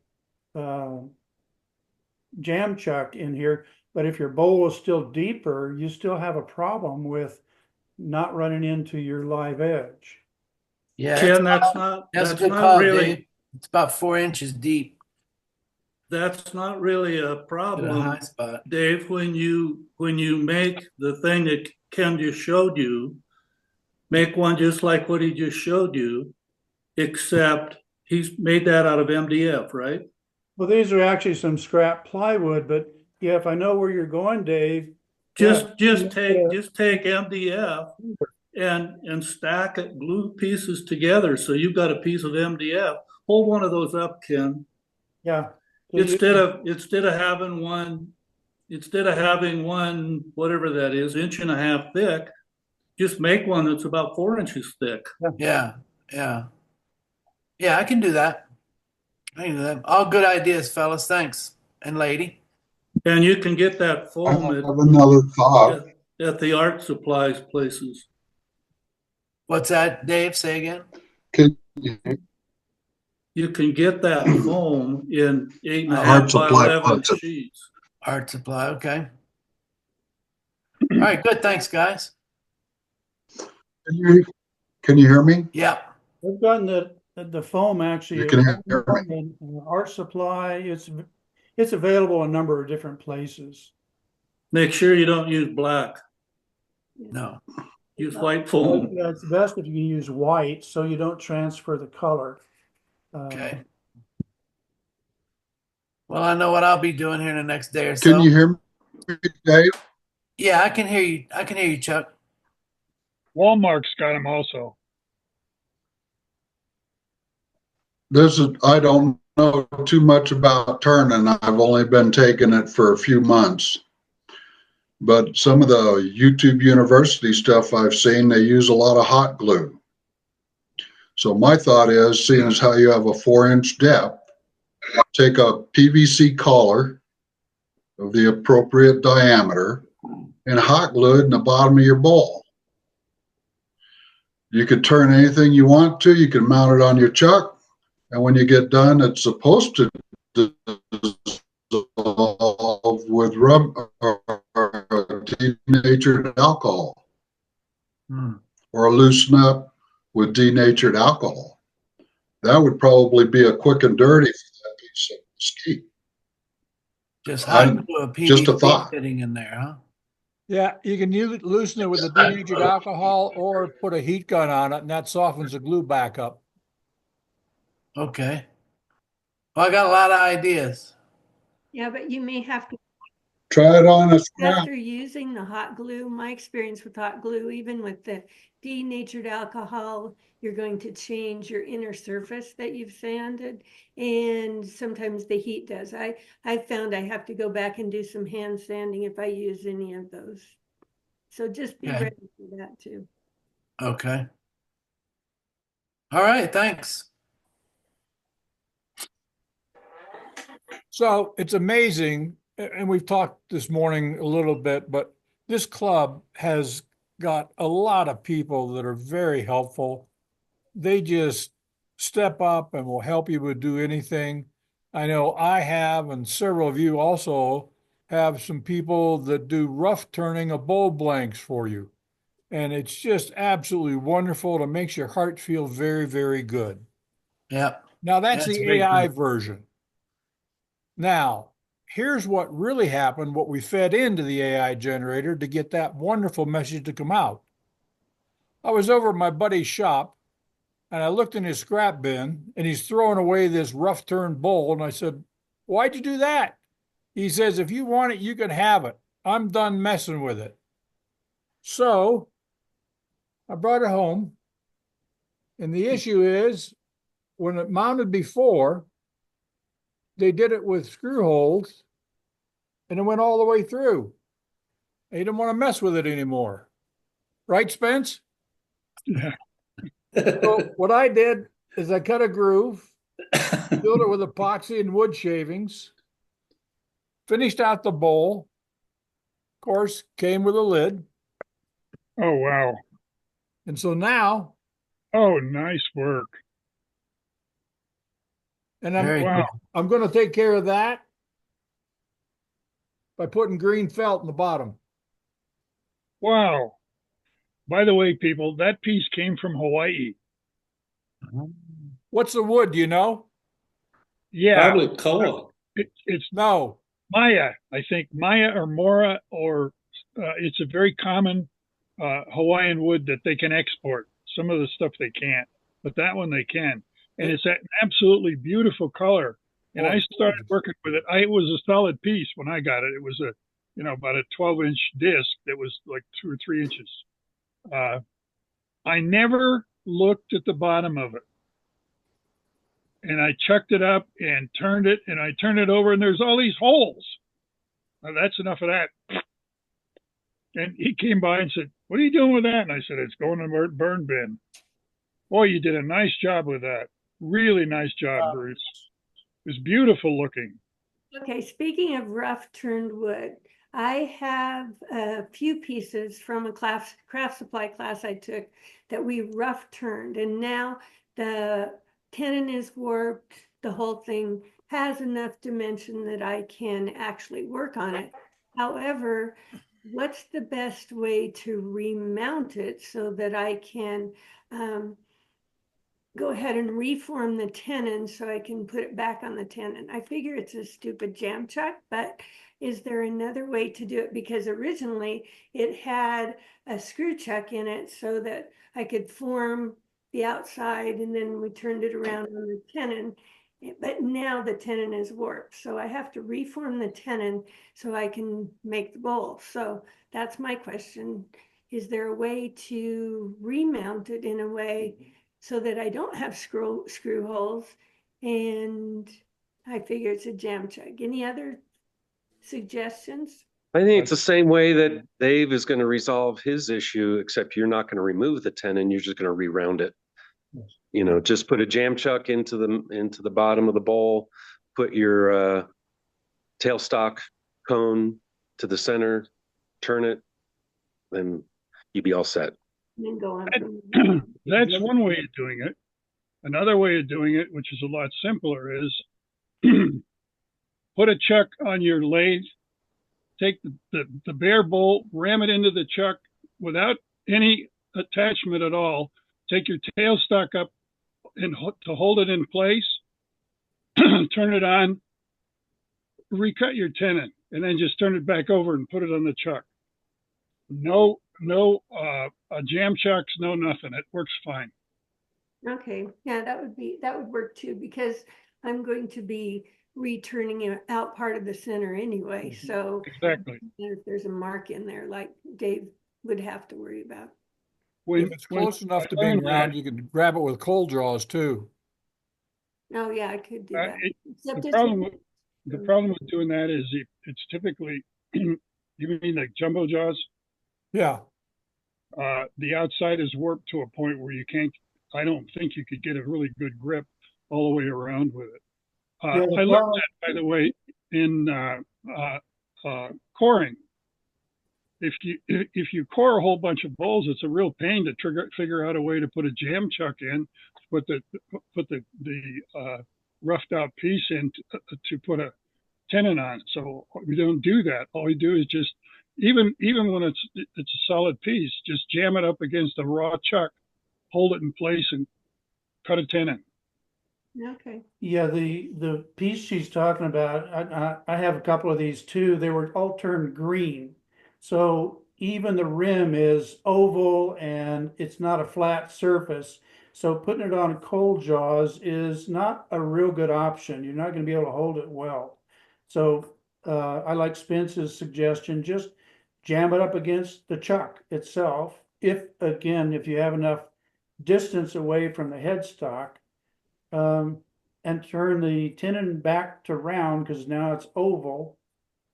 jam chuck in here, but if your bowl is still deeper, you still have a problem with not running into your live edge. Yeah, Ken, that's a that's good not call, really, Dave. It's about 4 inches deep that's not really a to the high problem, spot. Dave, when you make the thing that Ken just showed you, make one just like what he just showed you, except he's made that out of MDF, right? Well, these are actually some scrap plywood, but yeah, if I know where you're going, Dave, yeah, Just take MDF and stack it, glue pieces together. So you've got a piece of MDF. Hold one of those up, Ken. yeah. So Instead of having one, whatever that is, inch and a half thick, just make one that's about 4 inches thick. Yeah. Yeah. Yeah, I can do that. I can do that. All good ideas, fellas. Thanks. And lady. And you can get that I foam have another thought. at the art supplies places. What's that, Dave? Say again. Can You can get that foam in 8.5 Art by supply 11 puts it. Art sheets. supply. Okay. All right. Good. Thanks, guys. Can you hear me? Yeah. I've gotten the foam actually. You can hear me. In art supply, it's available in a number of different places. Make sure you don't use black. No. Use white foam. Yeah, it's best if you can use white so you don't transfer the color. Okay. Well, I know what I'll be doing here in the next day or so. Can you hear me, Dave? Yeah, I can hear you. I can hear you, Chuck. Walmart's got them also. I don't know too much about turning. I've only been taking it for a few months. But some of the YouTube University stuff I've seen, they use a lot of hot glue. So my thought is, seeing as how you have a 4-inch depth, take a PVC collar of the appropriate diameter and hot glue it in the bottom of your bowl. You could turn anything you want to. You can mount it on your chuck. And when you get done, it's supposed to dissolve with denatured alcohol or loosen up with denatured alcohol. That would probably be a quick and dirty for that piece of mesquite. Just hot glue a Just a PVC thought. sitting in there, huh? Yeah, you can loosen it with a denatured alcohol or put a heat gun on it, and that softens the glue back up. Okay. Well, I got a lot of ideas. Yeah, but you may have to Try it on a scrap. After using the hot glue, my experience with hot glue, even with the denatured alcohol, you're going to change your inner surface that you've sanded, and sometimes the heat does. I found I have to go back and do some hand sanding if I use any of those. So just be Okay. ready for that too. Okay. All right, thanks. So it's amazing, and we've talked this morning a little bit, but this club has got a lot of people that are very helpful. They just step up and will help you with do anything. I know I have, and several of you also have some people that do rough turning of bowl blanks for you. And it's just absolutely wonderful. It makes your heart feel very, very good. Yeah. Now that's That's the very AI good. version. Now, here's what really happened, what we fed into the AI generator to get that wonderful message to come out. I was over at my buddy's shop and I looked in his scrap bin and he's throwing away this rough turn bowl. And I said, "Why'd you do that?" He says, "If you want it, you can have it. I'm done messing with it." So I brought it home. And the issue is when it mounted before, they did it with screw holes and it went all the way through. They didn't want to mess with it anymore. Right, Spence? Yeah. So what I did is I cut a groove, filled it with epoxy and wood shavings, finished out the bowl. Of course, came with a lid. Oh, wow. And so now, Oh, nice work. and Very Wow. cool. I'm going to take care of that by putting green felt in the bottom. Wow. By the way, people, that piece came from Hawaii. What's the wood, do you know? Yeah. Probably koa. It's No. Maya. I think Maya or Mora, or it's a very common Hawaiian wood that they can export. Some of the stuff they can't, but that one they can. And it's an absolutely beautiful color. And Oh, I started gorgeous. working with it. It was a solid piece when I got it. It was about a 12-inch disc that was like 2 or 3 inches. I never looked at the bottom of it. And I chucked it up and turned it, and I turned it over, and there's all these holes. Now, that's enough of that. And he came by and said, "What are you doing with that?" And I said, "It's going in the burn bin." Boy, you did a nice job with that. Really nice job, Bruce. It was beautiful looking. Okay, speaking of rough turned wood, I have a few pieces from a craft supply class I took that we rough turned, and now the tenon is warped. The whole thing has enough dimension that I can actually work on it. However, what's the best way to remount it so that I can go ahead and reform the tenon so I can put it back on the tenon? I figure it's a stupid jam chuck, but is there another way to do it? Because originally it had a screw chuck in it so that I could form the outside and then we turned it around on the tenon. But now the tenon is warped. So I have to reform the tenon so I can make the bowl. So that's my question. Is there a way to remount it in a way so that I don't have screw holes? And I figure it's a jam chuck. Any other suggestions? I think it's the same way that Dave is going to resolve his issue, except you're not going to remove the tenon. You're just going to reround it. Just put a jam chuck into the bottom of the bowl, put your tailstock cone to the center, turn it, and you'd be all set. And then go on from That's one way of doing it. Another way of doing it, which is a lot simpler, is put a chuck on your lathe, take the bare bolt, ram it into the chuck without any attachment at all, take your tailstock up and to hold it in place, turn it on, recut your tenon, and then just turn it back over and put it on the chuck. No jam chucks, no nothing. It works fine. Okay, yeah, that would work too, because I'm going to be returning it out part of the center anyway. So Exactly. if there's a mark in there, like Dave would have to worry about. When If it's close when enough to I being learned round, that, you can grab it with cold jaws too. Oh yeah, I could do that. Except the it's problem with doing that is it's typically, you mean like jumbo jaws? Yeah. The outside is warped to a point where you can't. I don't think you could get a really good grip all the way around with it. Yeah, I learned that, by the way, in coring. If you core a whole bunch of bowls, it's a real pain to figure out a way to put a jam chuck in, put the roughed out piece in to put a tenon on. So we don't do that. All we do is just even when it's a solid piece, just jam it up against a raw chuck, hold it in place, and cut a tenon. okay. Yeah, the piece she's talking about, I have a couple of these too. They were all turned green. So even the rim is oval and it's not a flat surface. So putting it on cold jaws is not a real good option. You're not going to be able to hold it well. So I like Spence's suggestion, just jam it up against the chuck itself. If you have enough distance away from the headstock, and turn the tenon back to round because now it's oval.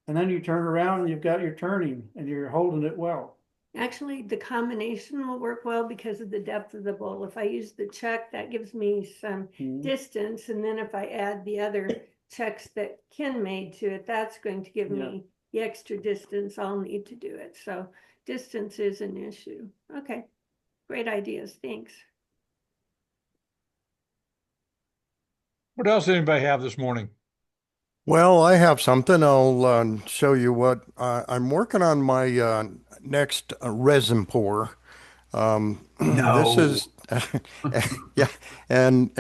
And then you turn around and you've got your turning and you're holding it well. Actually, the combination will work well because of the depth of the bowl. If I use the chuck, that gives me some distance. And then if I add the other chucks that Ken made to it, that's going to give me the extra distance I'll need to do it. So distance is an issue. Okay, great ideas. Thanks. What else anybody have this morning? Well, I have something. I'll show you what I'm working on my next resin pour. This is yeah, and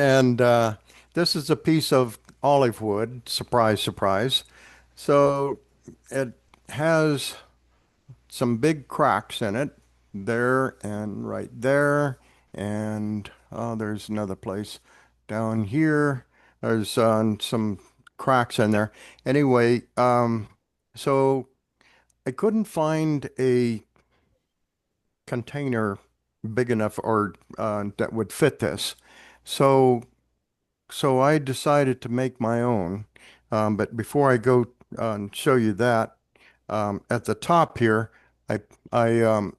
this is a piece of olive wood. Surprise, surprise. So it has some big cracks in it, there and right there, and there's another place down here. There's some cracks in there. Anyway, so I couldn't find a container big enough or that would fit this. So so I decided to make my own. But before I go and show you that, at the top here, I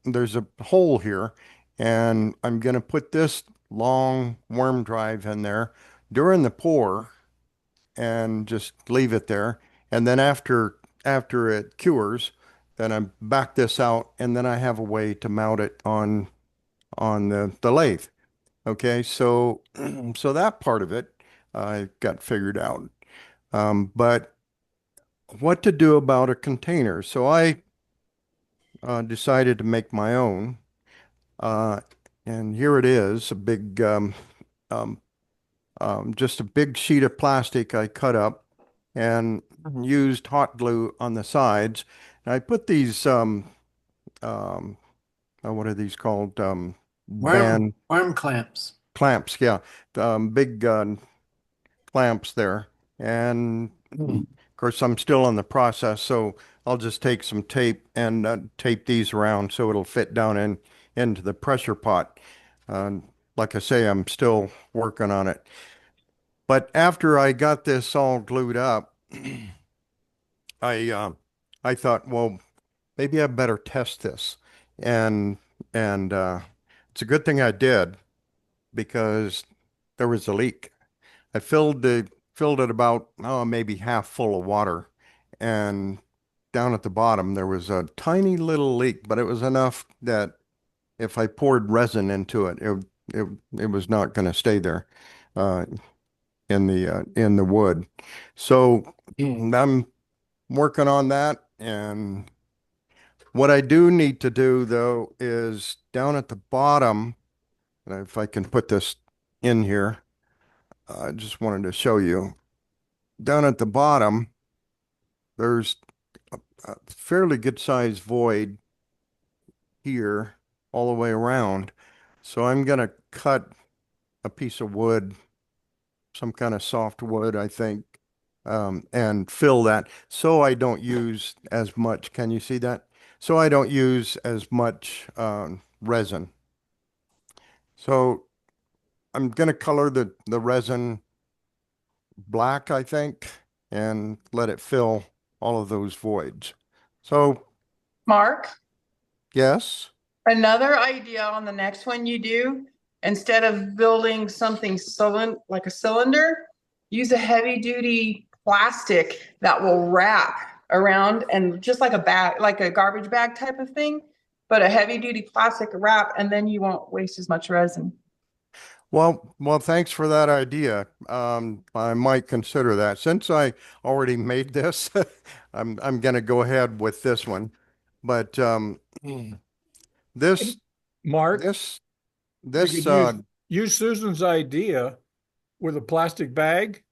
there's a hole here, and I'm gonna put this long worm drive in there during the pour and just leave it there. And then after it cures, then I back this out, and then I have a way to mount it on the lathe. Okay, so so that part of it I got figured out. But what to do about a container? So I decided to make my own. Uh, and here it is, a big, um, just a big sheet of plastic I cut up and used hot glue on the sides. And I put these, what are these called? Worm clamps. Clamps, yeah, big clamps there. And of course, I'm still in the process, so I'll just take some tape and tape these around so it'll fit down into the pressure pot. Like I say, I'm still working on it. But after I got this all glued up, I thought, well, maybe I better test this. And and it's a good thing I did because there was a leak. I filled it about maybe half full of water, and down at the bottom there was a tiny little leak, but it was enough that if I poured resin into it, it, it was not going to stay there uh, in the wood. So I'm working on that, and what I do need to do though is down at the bottom, if I can put this in here, I just wanted to show you. Down at the bottom, there's a fairly good sized void here all the way around. So I'm going to cut a piece of wood, some kind of soft wood, I think, and fill that so I don't use as much. Can you see that? So I don't use as much resin. So I'm going to color the resin black, I think, and let it fill all of those voids. So, Mark, yes. another idea on the next one you do, instead of building something like a cylinder, use a heavy duty plastic that will wrap around and just like a bag, like a garbage bag type of thing, but a heavy duty plastic wrap, and then you won't waste as much resin. Well, thanks for that idea. I might consider that. Since I already made this, I'm going to go ahead with this one. But this Mark, this you this could use Susan's idea with a plastic bag,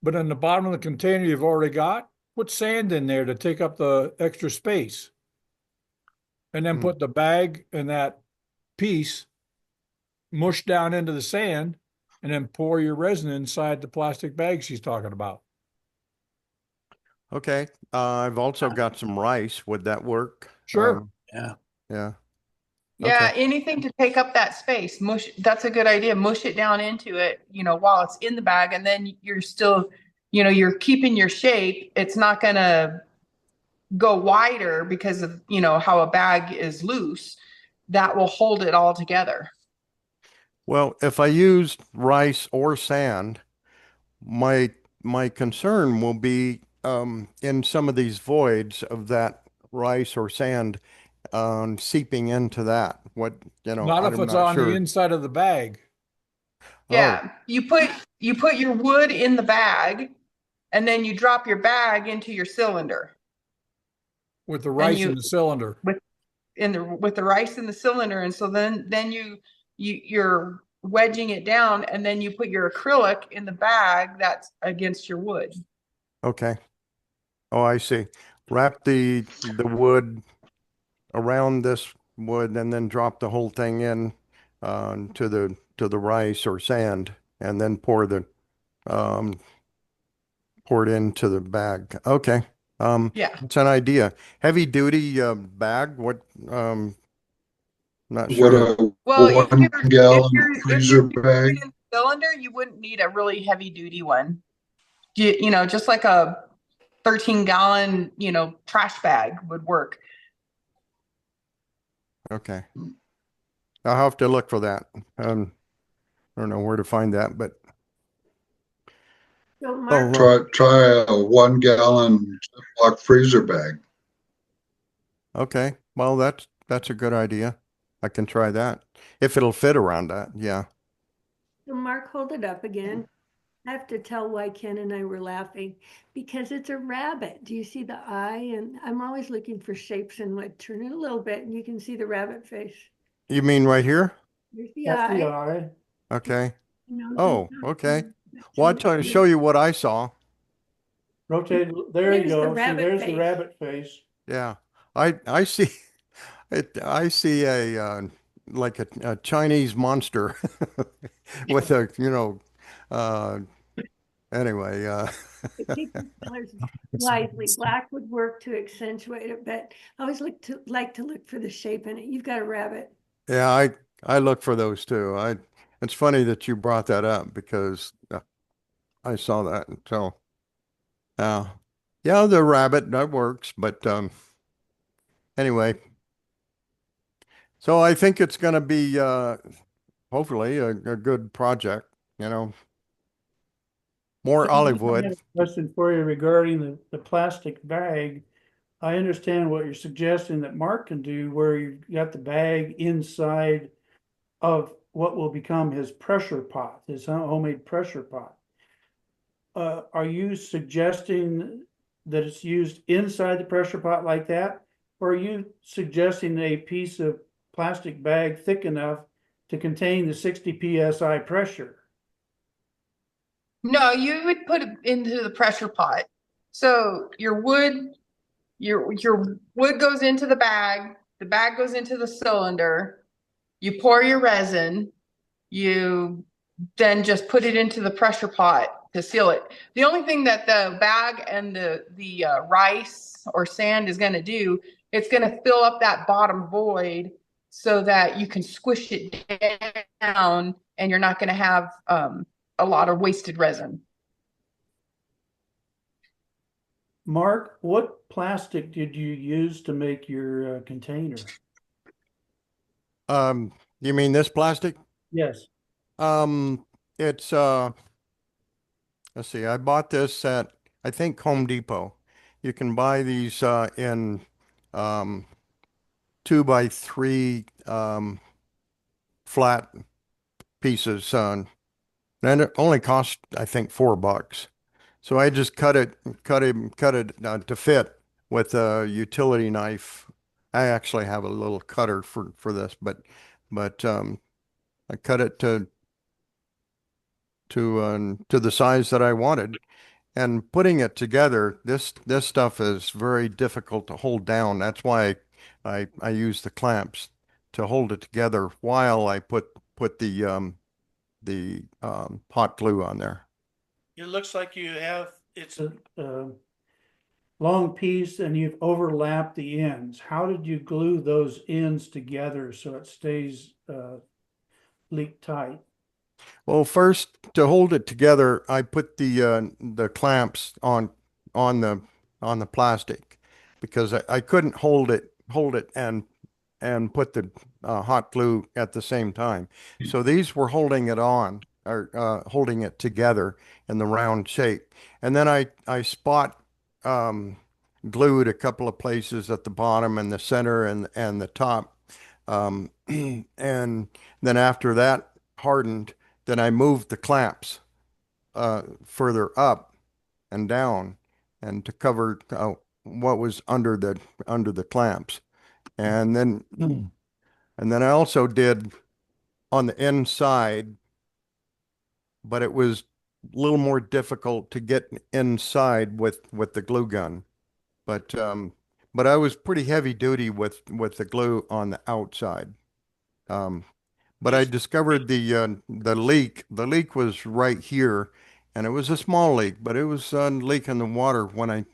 but in the bottom of the container you've already got, put sand in there to take up the extra space. And then put the bag and that piece mush down into the sand and then pour your resin inside the plastic bag she's talking about. Okay. I've also got some rice. Would that work? Sure. Yeah. Yeah. Yeah, Okay. anything to take up that space. Mush, that's a good idea. Mush it down into it, while it's in the bag, and then you're still, you're keeping your shape. It's not gonna go wider because of, how a bag is loose. That will hold it all together. Well, if I used rice or sand, my my concern will be in some of these voids of that rice or sand seeping into that. Not if I'm it's not on the sure. inside of the bag Oh, Yeah, you put your wood in the bag, and then you drop your bag into your cylinder. with the And rice in the cylinder. with the rice in the cylinder, and so then you're wedging it down, and then you put your acrylic in the bag that's against your wood. okay. Oh, I see. Wrap the wood around this wood and then drop the whole thing in to the rice or sand and then um pour it into the bag. Okay. Yeah. It's an idea. Heavy duty bag. What not What sure. a Well, if you're 1 gallon if you're freezer doing bag. it in the cylinder, you wouldn't need a really heavy duty one. Just like a 13-gallon, trash bag would work. Okay. I'll have to look for that. I don't know where to find that, but So Mark, Try a 1 gallon Ziploc freezer bag. okay. Well, that's a good idea. I can try that if it'll fit around that. Yeah. so Mark, hold it up again. I have to tell why Ken and I were laughing because it's a rabbit. Do you see the eye? And I'm always looking for shapes in wood. Turn it a little bit and you can see the rabbit face. You mean right here? There's the That's the eye. eye. Okay. No, Oh, no, okay. no. Well, I'll try to show you what I saw. Rotate, there you There's the go. See, rabbit there's the face. rabbit face. Yeah. I see it. I see like a Chinese monster with uh, anyway, Keep the colors wisely. Black would work to accentuate it, but I always like to look for the shape in it. You've got a rabbit. yeah, I look for those too. It's funny that you brought that up because I saw that. So, yeah, the rabbit that works, but anyway, so I think it's going to be hopefully a good project, more olive I had wood. a question for you regarding the plastic bag. I understand what you're suggesting that Mark can do, where you've got the bag inside of what will become his pressure pot, his homemade pressure pot. Are you suggesting that it's used inside the pressure pot like that? Or are you suggesting a piece of plastic bag thick enough to contain the 60 PSI pressure? No, you would put it into the pressure pot. So your wood goes into the bag goes into the cylinder, you pour your resin, you then just put it into the pressure pot to seal it. The only thing that the bag and the rice or sand is going to do, it's going to fill up that bottom void so that you can squish it down and you're not going to have a lot of wasted resin. Mark, what plastic did you use to make your container? You mean this plastic? Yes. It's let's see, I bought this at, I think, Home Depot. You can buy these in 2x3 flat pieces, and it only cost, I think, $4. So I just cut it to fit with a utility knife. I actually have a little cutter for this, but I cut it to the size that I wanted. And putting it together, this stuff is very difficult to hold down. That's why I use the clamps to hold it together while I put the hot glue on there. It looks like you have, it's a long piece and you've overlapped the ends. How did you glue those ends together so it stays leak tight? Well, first, to hold it together, I put the clamps on the plastic because I couldn't hold it and put the hot glue at the same time. So these were holding it on, or holding it together in the round shape. And then I spot glued a couple of places at the bottom and the center and the top. And then after that hardened, then I moved the clamps further up and down and to cover what was under the clamps. And then I also did on the inside, but it was a little more difficult to get inside with the glue gun. But I was pretty heavy duty with the glue on the outside. But I discovered the leak. The leak was right here, and it was a small leak, but it was a leak in the water when I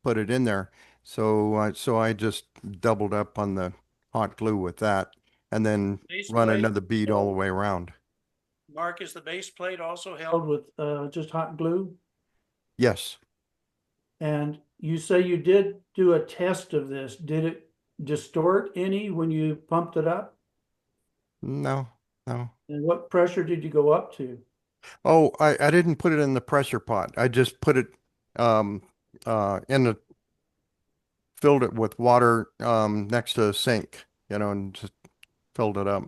put it in there. So I just doubled up on the hot glue with that, and then run another bead all the way around. Mark, is the base plate also held with just hot glue? Yes. And you say you did do a test of this. Did it distort any when you pumped it up? No. And what pressure did you go up to? Oh, I didn't put it in the pressure pot. I just put it filled it with water next to a sink, and just filled it up.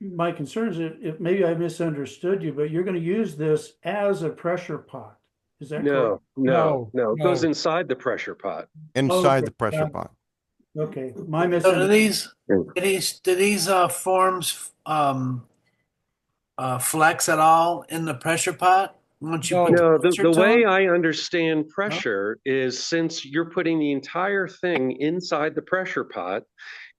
My concern is if maybe I misunderstood you, but you're going to use this as a pressure pot. Is that correct? No. It goes inside the pressure pot. Inside the pressure pot. Okay, my So misunderstanding. do these forms flex at all in the pressure pot once you put No, the pressure the to way them? I understand pressure is since you're putting the entire thing inside the pressure pot,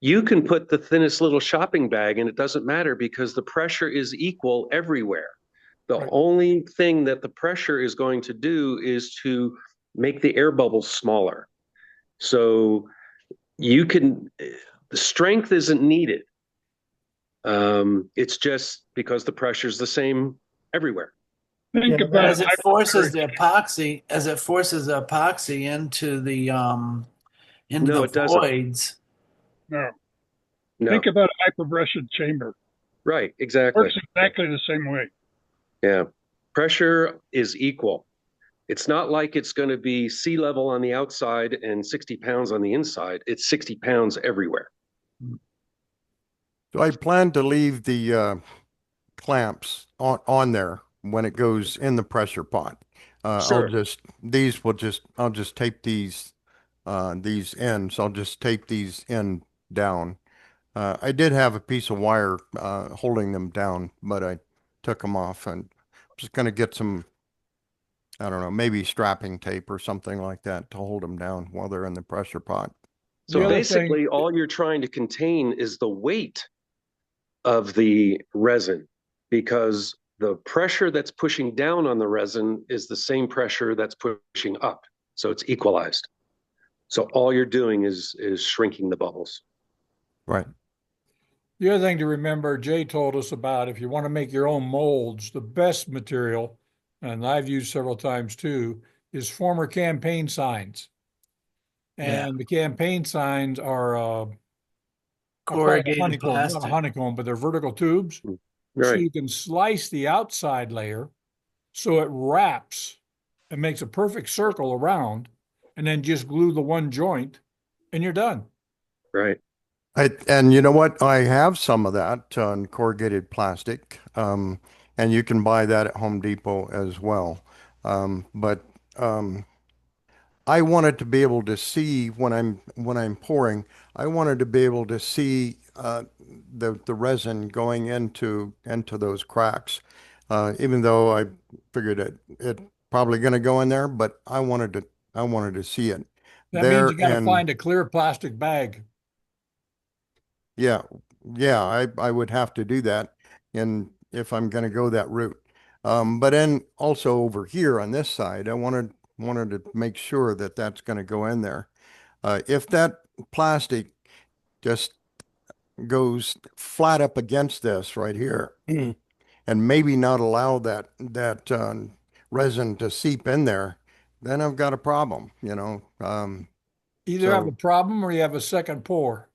you can put the thinnest little shopping bag and it doesn't matter because the pressure is equal everywhere. The only thing that the pressure is going to do is to make the air bubbles smaller. So the strength isn't needed. It's just because the pressure is the same everywhere. Think about As it forces the epoxy into the No, it doesn't. voids. No. No. Think about a hyperpressure chamber. Right, exactly. Works exactly the same way. Yeah. Pressure is equal. It's not like it's going to be sea level on the outside and 60 pounds on the inside. It's 60 pounds everywhere. So I plan to leave the clamps on there when it goes in the pressure pot. Sure. I'll just tape these ends. I'll just tape these in down. I did have a piece of wire holding them down, but I took them off, and I'm just going to get some, I don't know, maybe strapping tape or something like that to hold them down while they're in the pressure pot. So basically, all you're trying to contain is the weight of the resin, because the pressure that's pushing down on the resin is the same pressure that's pushing up. So it's equalized. So all you're doing is shrinking the bubbles. Right. The other thing to remember, Jay told us about, if you want to make your own molds, the best material, and I've used several times too, is former campaign signs. Yeah. And the campaign signs are I'll call it a Corrugated honeycomb, not a plastic. honeycomb, but they're vertical tubes. So Right. you can slice the outside layer so it wraps and makes a perfect circle around, and then just glue the one joint and you're done. Right. And you know what? I have some of that on corrugated plastic, and you can buy that at Home Depot as well. But I wanted to be able to see when I'm pouring. I wanted to be able to see the resin going into those cracks. Even though I figured it probably going to go in there, but I wanted to see it That means you there. got to And find a clear plastic bag. yeah, yeah, I would have to do that, and if I'm going to go that route. But then also over here on this side, I wanted to make sure that that's going to go in there. If that plastic just goes flat up against this right here, and maybe not allow that resin to seep in there, then I've got a problem, you know. Either have a So, problem or you have a second pour.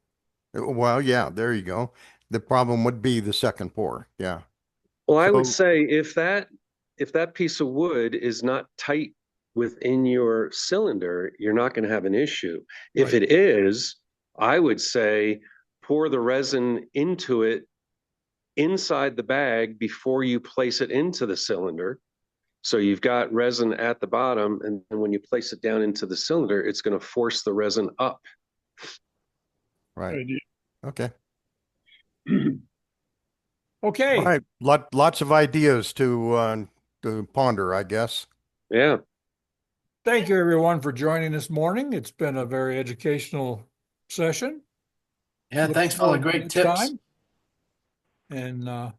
well, yeah, there you go. The problem would be the second pour. Yeah. Well, I would So, say if that piece of wood is not tight within your cylinder, you're not going to have an issue. If Right. it is, I would say pour the resin into it inside the bag before you place it into the cylinder. So you've got resin at the bottom, and when you place it down into the cylinder, it's going to force the resin up. right. idea. Okay. All Okay. right. Lots of ideas to ponder, I guess. Yeah. Thank you, everyone, for joining this morning. It's been a very educational session. Yeah, Look thanks for all the forward to great next tips. time. And